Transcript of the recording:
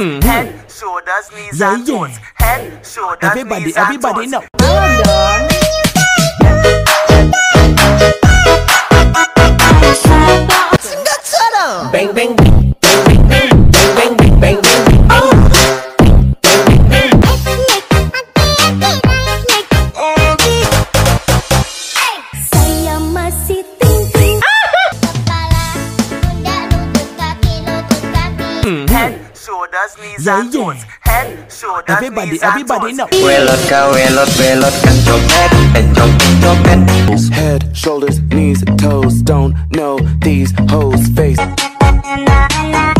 Head, shoulders, knees and toes. Head, shoulders, knees and toes. Everybody know. Bang bang bang bang bang bang bang bang bang. Saya masih tinggi. Kepala, pundak, lutut, kaki, lutut, kaki. Head, shoulders, knees and toes. Head, shoulders, knees and toes. Know. Welot kan joget. Head, shoulders, knees, toes. Don't know these hoes' face. Na na na.